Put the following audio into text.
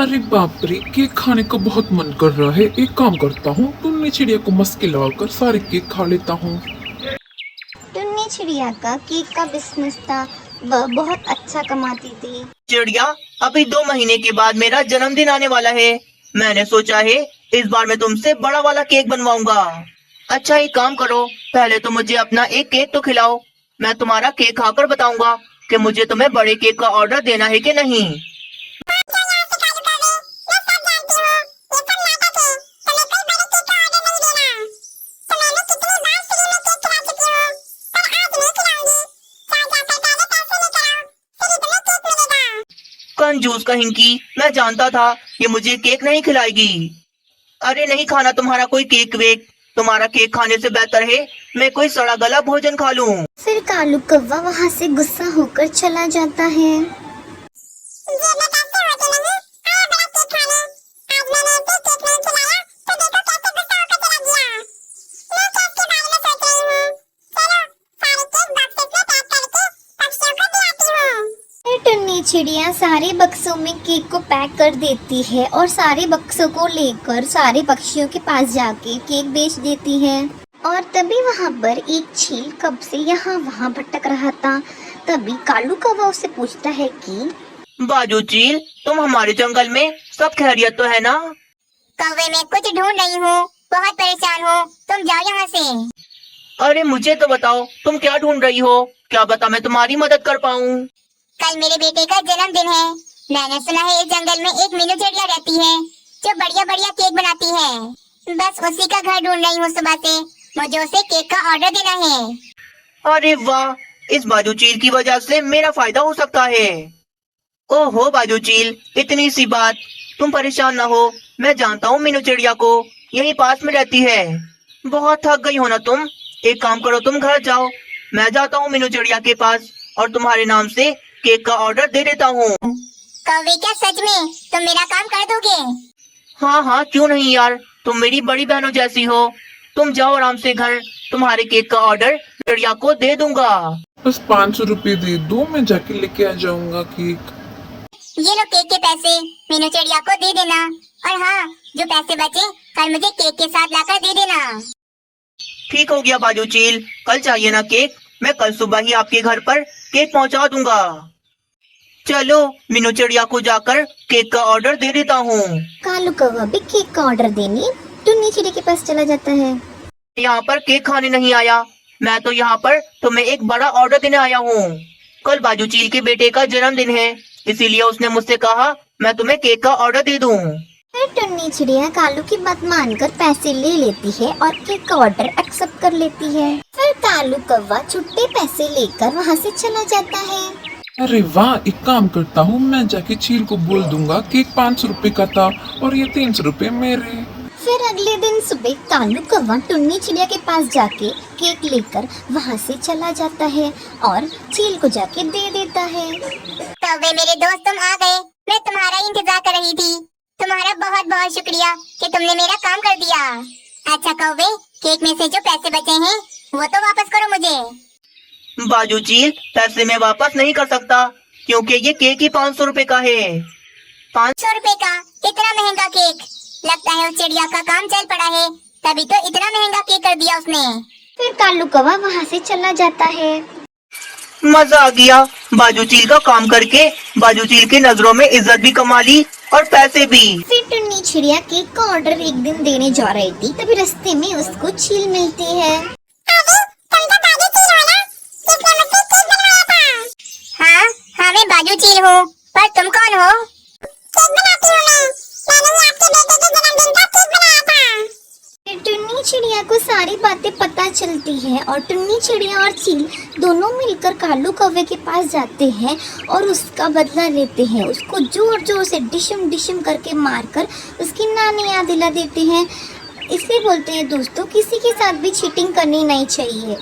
अरे बाप रे, केक खाने का बहुत मन कर रहा है। एक काम करता हूँ, टुन्नी चिड़िया को मस्के लगाकर सारे केक खा लेता हूँ। टुन्नी चिड़िया का केक का बिजनेस था, वह बहुत अच्छा कमाती थी। चिड़िया, अभी 2 महीने के बाद मेरा जन्मदिन आने वाला है। मैंने सोचा है इस बार मैं तुमसे बड़ा वाला केक बनवाऊंगा। अच्छा, एक काम करो, पहले तो मुझे अपना एक केक तो खिलाओ। मैं तुम्हारा केक खाकर बताऊंगा कि मुझे तुम्हें बड़े केक का ऑर्डर देना है कि नहीं। कंजूस कहीं की, मैं जानता था कि मुझे केक नहीं खिलाएगी। अरे नहीं खाना तुम्हारा कोई केक वेक। तुम्हारा केक खाने से बेहतर है मैं कोई सड़ा गला भोजन खा लूं। फिर कालू कौवा वहाँ से गुस्सा होकर चला जाता है। टुन्नी चिड़िया सारे बक्सों में केक को पैक कर देती है और सारे बक्सों को लेकर सारे पक्षियों के पास जाके केक बेच देती है। और तभी वहाँ पर एक चील कब से यहाँ वहाँ भटक रहा था। तभी कालू कौवा उससे पूछता है कि बाजू चील, तुम हमारे जंगल में सब खैरियत तो है ना? कौवे, मैं कुछ ढूंढ रही हूँ, बहुत परेशान हूँ, तुम जाओ यहाँ से। अरे मुझे तो बताओ तुम क्या ढूंढ रही हो, क्या बता मैं तुम्हारी मदद कर पाऊँ। कल मेरे बेटे का जन्मदिन है। मैंने सुना है इस जंगल में एक मीनू चिड़िया रहती है जो बढ़िया बढ़िया केक बनाती है। बस उसी का घर ढूंढ रही हूँ सुबह से, मुझे उसे केक का ऑर्डर देना है। अरे वाह, इस बाजू चील की वजह से मेरा फायदा हो सकता है। ओहो बाजू चील, इतनी सी बात, तुम परेशान ना हो। मैं जानता हूँ मीनू चिड़िया को, यहीं पास में रहती है। बहुत थक गई हो ना तुम, एक काम करो तुम घर जाओ, मैं जाता हूँ मीनू चिड़िया के पास और तुम्हारे नाम से केक का ऑर्डर दे देता हूँ। कौवे, क्या सच में तुम मेरा काम कर दोगे? हाँ हाँ, क्यों नहीं यार, तुम मेरी बड़ी बहनों जैसी हो। तुम जाओ आराम से घर, तुम्हारे केक का ऑर्डर चिड़िया को दे दूंगा। बस 500 रुपए दे दो, मैं जाके लेके आ जाऊंगा केक। ये लो केक के पैसे, मीनू चिड़िया को दे देना। और हाँ, जो पैसे बचे कल मुझे केक के साथ लाकर दे देना। ठीक हो गया बाजू चील, कल चाहिए ना केक, मैं कल सुबह ही आपके घर पर केक पहुंचा दूंगा। चलो मीनू चिड़िया को जाकर केक का ऑर्डर दे देता हूँ। कालू कौवा भी केक का ऑर्डर देने टुन्नी चिड़िया के पास चला जाता है। यहाँ पर केक खाने नहीं आया, मैं तो यहाँ पर तुम्हें एक बड़ा ऑर्डर देने आया हूँ। कल बाजू चील के बेटे का जन्मदिन है, इसीलिए उसने मुझसे कहा मैं तुम्हें केक का ऑर्डर दे दूँ। फिर टुन्नी चिड़िया कालू की बात मानकर पैसे ले लेती है और केक का ऑर्डर एक्सेप्ट कर लेती है। फिर कालू कौवा छुट्टे पैसे लेकर वहाँ से चला जाता है। अरे वाह, एक काम करता हूँ, मैं जाके चील को बोल दूंगा केक 500 रुपए का था और ये 300 रुपए मेरे। फिर अगले दिन सुबह कालू कौवा टुन्नी चिड़िया के पास जाके केक लेकर वहाँ से चला जाता है और चील को जाके दे देता है। कौवे मेरे दोस्त, तुम आ गए, मैं तुम्हारा इंतजार कर रही थी। तुम्हारा बहुत बहुत शुक्रिया कि तुमने मेरा काम कर दिया। अच्छा कौवे, केक में से जो पैसे बचे हैं वो तो वापस करो मुझे। बाजू चील, पैसे मैं वापस नहीं कर सकता क्योंकि ये केक ही 500 रुपए का है। 500 रुपए का इतना महंगा केक? लगता है उस चिड़िया का काम चल पड़ा है, तभी तो इतना महंगा केक कर दिया उसने। फिर कालू कौवा वहाँ से चला जाता है। मजा आ गया, बाजू चील का काम करके बाजू चील की नजरों में इज्जत भी कमा ली और पैसे भी। फिर टुन्नी चिड़िया केक का ऑर्डर एक दिन देने जा रही थी, तभी रास्ते में उसको चील मिलती है। हाँ हाँ, मैं बाजू चील हूँ, पर तुम कौन हो? फिर टुन्नी चिड़िया को सारी बातें पता चलती है और टुन्नी चिड़िया और चील दोनों मिलकर कालू कौवे के पास जाते हैं और उसका बदला लेते हैं। उसको जोर जोर से डिशम डिशम करके मारकर उसकी नानी याद दिला देते हैं। इसलिए बोलते हैं दोस्तों, किसी के साथ भी चीटिंग करनी नहीं चाहिए।